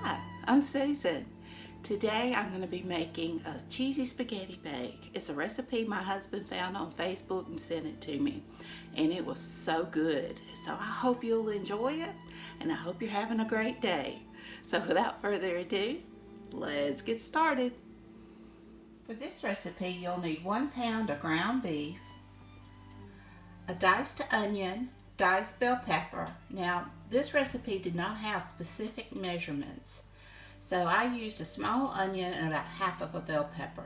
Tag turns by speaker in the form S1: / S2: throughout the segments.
S1: Hi, I'm Susan. Today I'm going to be making a cheesy spaghetti bake. It's a recipe my husband found on Facebook and sent it to me. And it was so good. So I hope you'll enjoy it and I hope you're having a great day. So without further ado, let's get started. For this recipe, you'll need 1 pound of ground beef, a diced onion, diced bell pepper. Now, this recipe did not have specific measurements, so I used a small onion and about half of a bell pepper.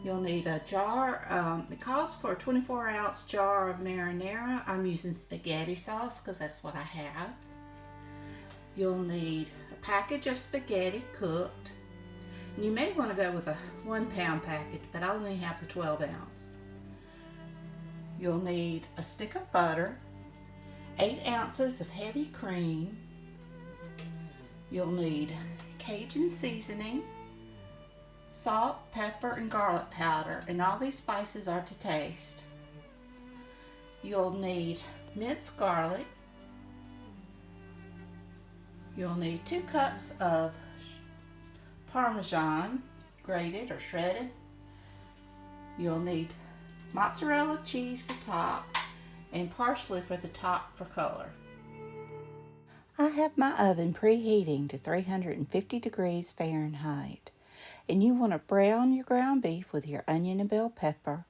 S1: You'll need a jar, it calls for a 24-ounce jar of marinara. I'm using spaghetti sauce because that's what I have. You'll need a package of spaghetti cooked. And you may want to go with a 1 pound package, but I only have the 12 ounce. You'll need a stick of butter, 8 ounces of heavy cream. You'll need Cajun seasoning, salt, pepper, and garlic powder, and all these spices are to taste. You'll need minced garlic. You'll need 2 cups of parmesan, grated or shredded. You'll need mozzarella cheese for top and parsley for the top for color. I have my oven preheating to 350 degrees Fahrenheit, and you want to brown your ground beef with your onion and bell pepper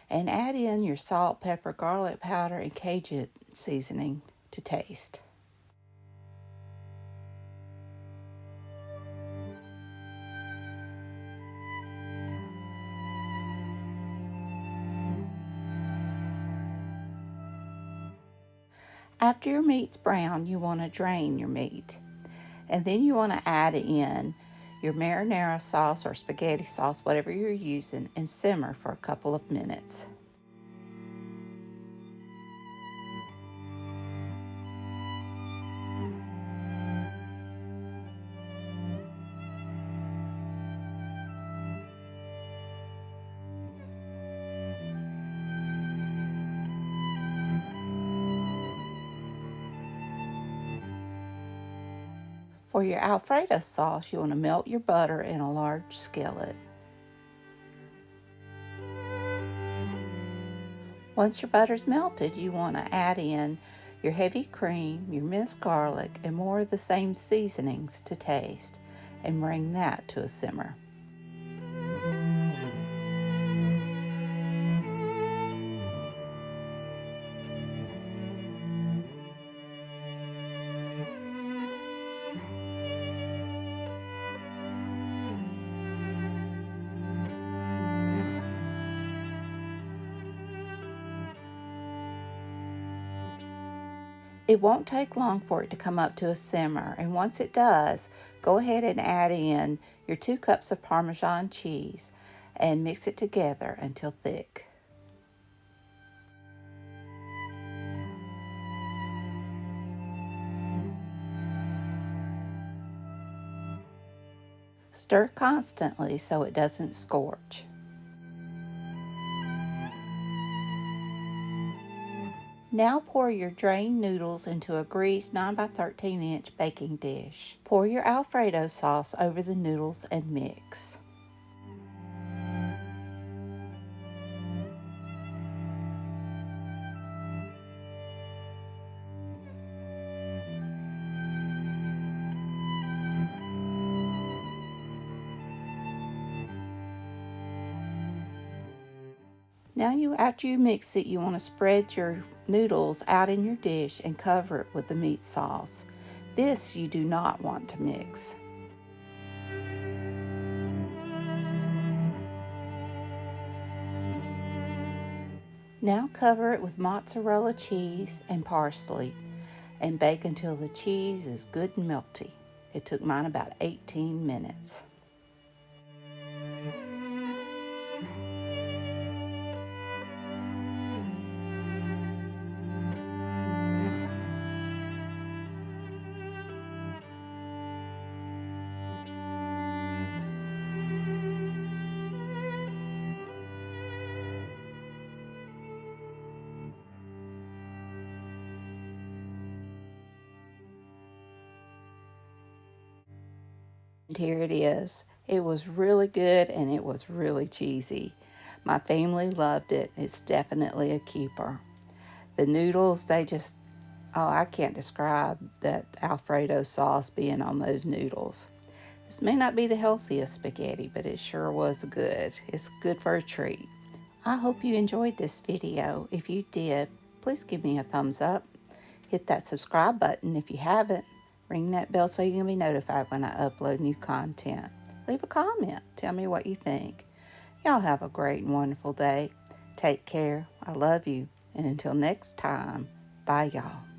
S1: and add in your salt, pepper, garlic powder, and Cajun seasoning to taste. After your meat's brown, you want to drain your meat. And then you want to add in your marinara sauce or spaghetti sauce, whatever you're using, and simmer for a couple of minutes. For your Alfredo sauce, you want to melt your butter in a large skillet. Once your butter's melted, you want to add in your heavy cream, your minced garlic, and more of the same seasonings to taste, and bring that to a simmer. It won't take long for it to come up to a simmer, and once it does, go ahead and add in your 2 cups of Parmesan cheese and mix it together until thick. Stir constantly so it doesn't scorch. Now pour your drained noodles into a greased 9 by 13 inch baking dish. Pour your Alfredo sauce over the noodles and mix. Now after you mix it, you want to spread your noodles out in your dish and cover it with the meat sauce. This you do not want to mix. Now cover it with mozzarella cheese and parsley and bake until the cheese is good and melty. It took mine about 18 minutes. And here it is. It was really good and it was really cheesy. My family loved it. It's definitely a keeper. The noodles, they just, oh, I can't describe that Alfredo sauce being on those noodles. This may not be the healthiest spaghetti, but it sure was good. It's good for a treat. I hope you enjoyed this video. If you did, please give me a thumbs up. Hit that subscribe button if you haven't. Ring that bell so you can be notified when I upload new content. Leave a comment. Tell me what you think. Y'all have a great and wonderful day. Take care. I love you. And until next time, bye y'all.